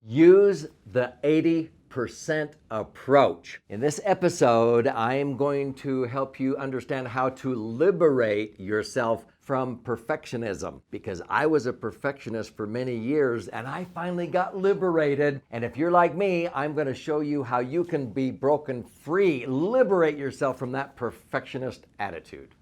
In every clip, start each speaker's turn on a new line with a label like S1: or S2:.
S1: Use the 80% approach. In this episode, I am going to help you understand how to liberate yourself from perfectionism, because I was a perfectionist for many years and I finally got liberated. And if you're like me, I'm going to show you how you can be broken free, liberate yourself from that perfectionist attitude.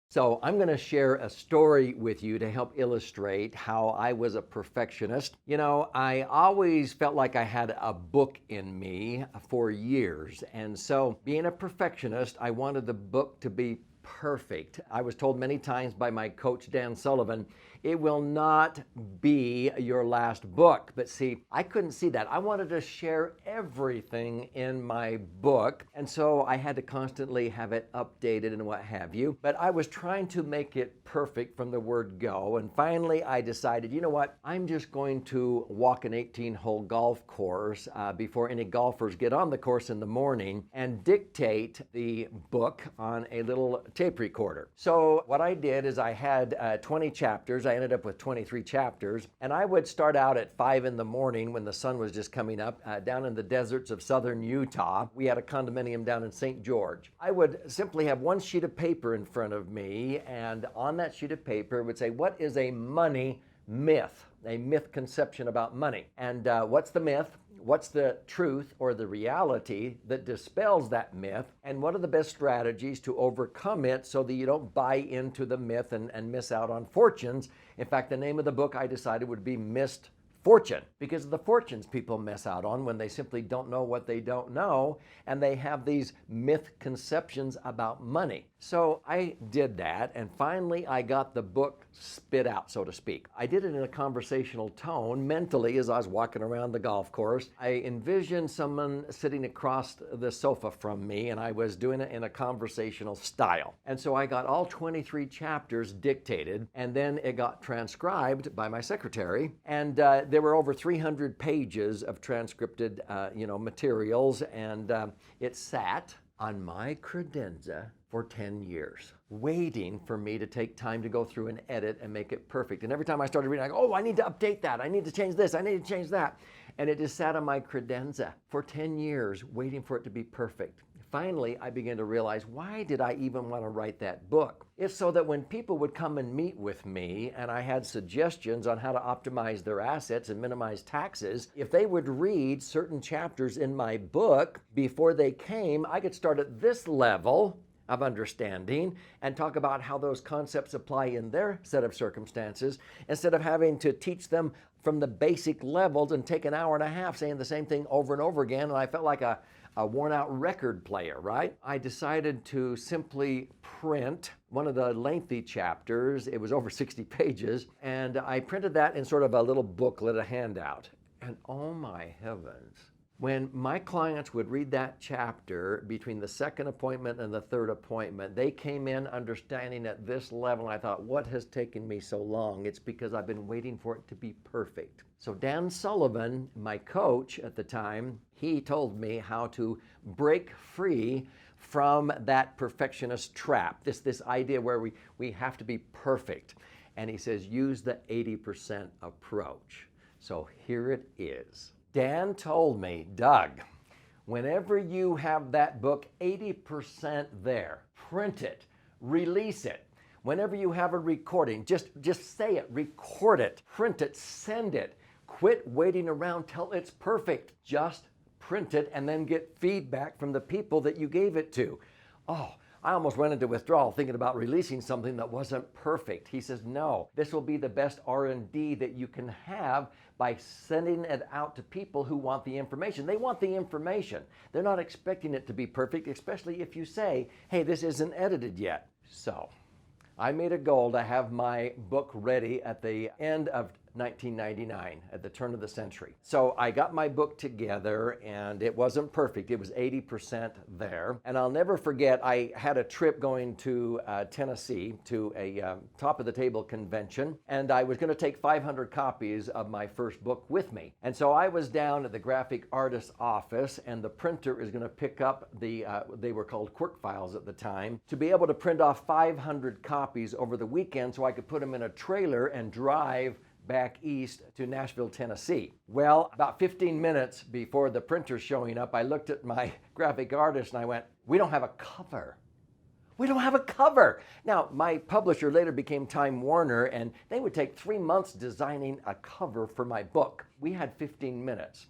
S1: So I'm going to share a story with you to help illustrate how I was a perfectionist. You know, I always felt like I had a book in me for years. And so being a perfectionist, I wanted the book to be perfect. I was told many times by my coach, Dan Sullivan, it will not be your last book. But see, I couldn't see that. I wanted to share everything in my book. And so I had to constantly have it updated and what have you. But I was trying to make it perfect from the word go. And finally, I decided, you know what? I'm just going to walk an 18-hole golf course before any golfers get on the course in the morning and dictate the book on a little tape recorder. So what I did is I had 20 chapters. I ended up with 23 chapters, and I would start out at 5 in the morning when the sun was just coming up down in the deserts of southern Utah. We had a condominium down in St. George. I would simply have one sheet of paper in front of me, and on that sheet of paper would say, what is a money myth? A myth conception about money. And what's the myth? What's the truth or the reality that dispels that myth? And what are the best strategies to overcome it so that you don't buy into the myth and miss out on fortunes? In fact, the name of the book I decided would be Missed Fortune, because of the fortunes people miss out on when they simply don't know what they don't know, and they have these myth conceptions about money. So I did that, and finally I got the book spit out, so to speak. I did it in a conversational tone mentally as I was walking around the golf course. I envisioned someone sitting across the sofa from me, and I was doing it in a conversational style. And so I got all 23 chapters dictated, and then it got transcribed by my secretary, and there were over 300 pages of transcripted materials, and it sat on my credenza for 10 years, waiting for me to take time to go through and edit and make it perfect. And every time I started reading, I go, oh, I need to update that. I need to change this. I need to change that. And it just sat on my credenza for 10 years, waiting for it to be perfect. Finally, I began to realize, why did I even want to write that book? It's so that when people would come and meet with me and I had suggestions on how to optimize their assets and minimize taxes, if they would read certain chapters in my book before they came, I could start at this level of understanding and talk about how those concepts apply in their set of circumstances, instead of having to teach them from the basic levels and take an hour and a half saying the same thing over and over again. And I felt like a worn-out record player, right? I decided to simply print one of the lengthy chapters. It was over 60 pages, and I printed that in sort of a little booklet, a handout. And oh my heavens, when my clients would read that chapter between the second appointment and the third appointment, they came in understanding at this level. I thought, what has taken me so long? It's because I've been waiting for it to be perfect. So Dan Sullivan, my coach at the time, he told me how to break free from that perfectionist trap, this idea where we have to be perfect. And he says, use the 80% approach. So here it is. Dan told me, Doug, whenever you have that book 80% there, print it, release it. Whenever you have a recording, just say it, record it, print it, send it. Quit waiting around till it's perfect. Just print it and then get feedback from the people that you gave it to. Oh, I almost went into withdrawal thinking about releasing something that wasn't perfect. He says, no, this will be the best R&D that you can have by sending it out to people who want the information. They want the information. They're not expecting it to be perfect, especially if you say, hey, this isn't edited yet. So I made a goal to have my book ready at the end of 1999 at the turn of the century. So I got my book together, and it wasn't perfect. It was 80% there. And I'll never forget, I had a trip going to Tennessee to a top of the table convention, and I was going to take 500 copies of my first book with me. And so I was down at the graphic artist's office, and the printer is going to pick up the, they were called Quirk files at the time, to be able to print off 500 copies over the weekend so I could put them in a trailer and drive back east to Nashville, Tennessee. Well, about 15 minutes before the printer showing up, I looked at my graphic artist and I went, "We don't have a cover. We don't have a cover." Now, my publisher later became Time Warner, and they would take 3 months designing a cover for my book. We had 15 minutes.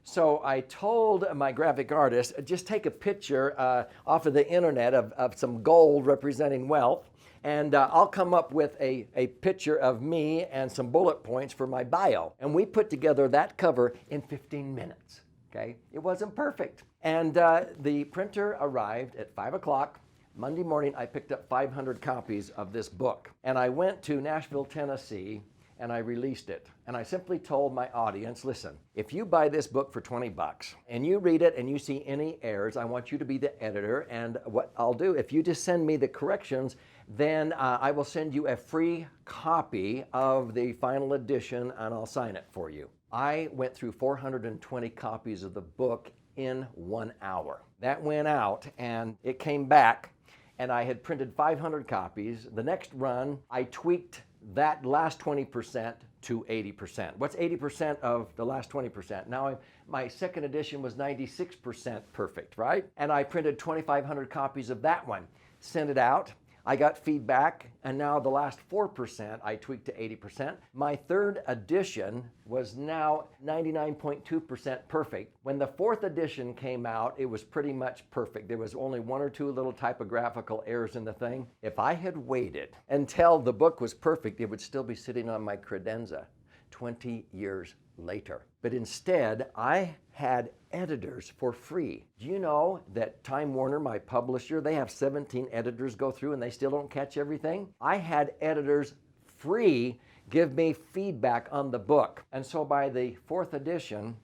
S1: So I told my graphic artist, just take a picture off of the internet of some gold representing wealth, and I'll come up with a picture of me and some bullet points for my bio. And we put together that cover in 15 minutes, okay? It wasn't perfect. And the printer arrived at 5 o'clock. Monday morning, I picked up 500 copies of this book. And I went to Nashville, Tennessee, and I released it. And I simply told my audience, listen, if you buy this book for 20 bucks and you read it and you see any errors, I want you to be the editor. And what I'll do, if you just send me the corrections, then I will send you a free copy of the final edition and I'll sign it for you. I went through 420 copies of the book in 1 hour. That went out and it came back, and I had printed 500 copies. The next run, I tweaked that last 20% to 80%. What's 80% of the last 20%? Now, my second edition was 96% perfect, right? And I printed 2,500 copies of that one, sent it out. I got feedback, and now the last 4% I tweaked to 80%. My third edition was now 99.2% perfect. When the fourth edition came out, it was pretty much perfect. There was only 1 or 2 little typographical errors in the thing. If I had waited until the book was perfect, it would still be sitting on my credenza 20 years later. But instead, I had editors for free. Do you know that Time Warner, my publisher, they have 17 editors go through and they still don't catch everything? I had editors free give me feedback on the book. And so by the fourth edition,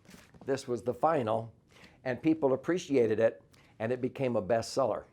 S1: this was the final, and people appreciated it, and it became a bestseller.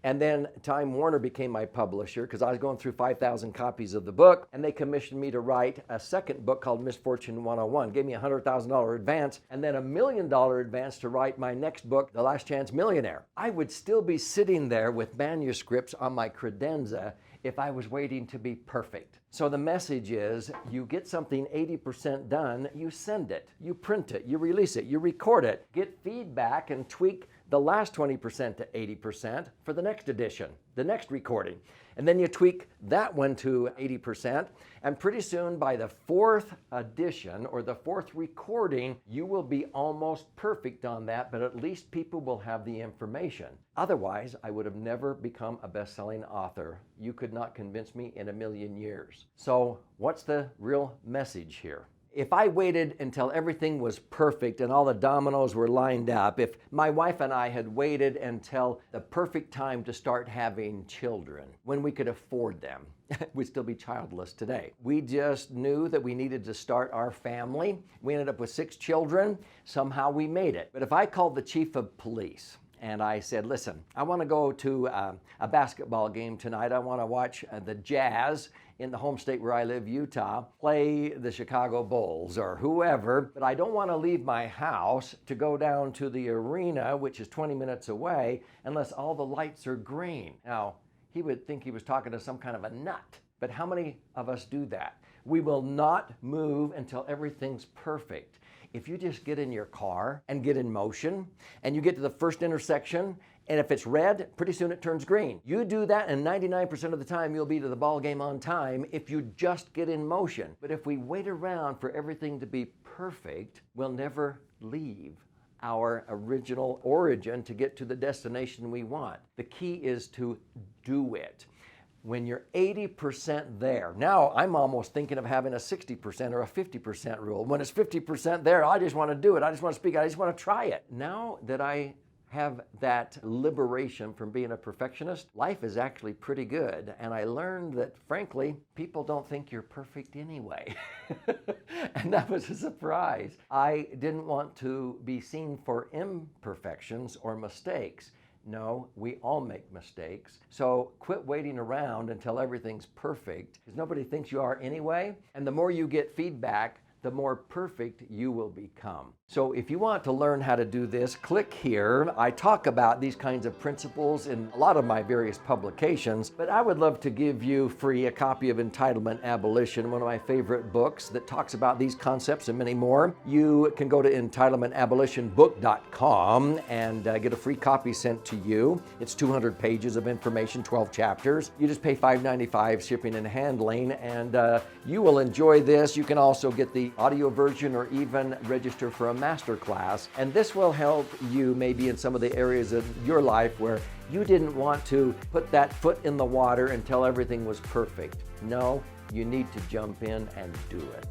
S1: And then Time Warner became my publisher because I was going through 5,000 copies of the book, and they commissioned me to write a second book called Misfortune 101. Gave me a $100,000 advance and then $1 million advance to write my next book, The Last Chance Millionaire. I would still be sitting there with manuscripts on my credenza if I was waiting to be perfect. So the message is, you get something 80% done, you send it, you print it, you release it, you record it, get feedback and tweak the last 20% to 80% for the next edition, the next recording. And then you tweak that one to 80%, and pretty soon by the fourth edition or the fourth recording, you will be almost perfect on that, but at least people will have the information. Otherwise, I would have never become a best-selling author. You could not convince me in a million years. So what's the real message here? If I waited until everything was perfect and all the dominoes were lined up, if my wife and I had waited until the perfect time to start having children, when we could afford them, we'd still be childless today. We just knew that we needed to start our family. We ended up with 6 children. Somehow we made it. But if I called the chief of police and I said, listen, I want to go to a basketball game tonight. I want to watch the Jazz in the home state where I live, Utah, play the Chicago Bulls or whoever, but I don't want to leave my house to go down to the arena, which is 20 minutes away, unless all the lights are green. Now, he would think he was talking to some kind of a nut, but how many of us do that? We will not move until everything's perfect. If you just get in your car and get in motion, and you get to the first intersection, and if it's red, pretty soon it turns green. You do that, and 99% of the time you'll be to the ball game on time if you just get in motion. But if we wait around for everything to be perfect, we'll never leave our original origin to get to the destination we want. The key is to do it. When you're 80% there, now I'm almost thinking of having a 60% or a 50% rule. When it's 50% there, I just want to do it. I just want to speak. I just want to try it. Now that I have that liberation from being a perfectionist, life is actually pretty good. And I learned that, frankly, people don't think you're perfect anyway. And that was a surprise. I didn't want to be seen for imperfections or mistakes. No, we all make mistakes. So quit waiting around until everything's perfect, because nobody thinks you are anyway. And the more you get feedback, the more perfect you will become. So if you want to learn how to do this, click here. I talk about these kinds of principles in a lot of my various publications, but I would love to give you free a copy of Entitlement Abolition, one of my favorite books that talks about these concepts and many more. You can go to entitlementabolitionbook.com and get a free copy sent to you. It's 200 pages of information, 12 chapters. You just pay $5.95 shipping and handling, and you will enjoy this. You can also get the audio version or even register for a master class, and this will help you maybe in some of the areas of your life where you didn't want to put that foot in the water until everything was perfect. No, you need to jump in and do it.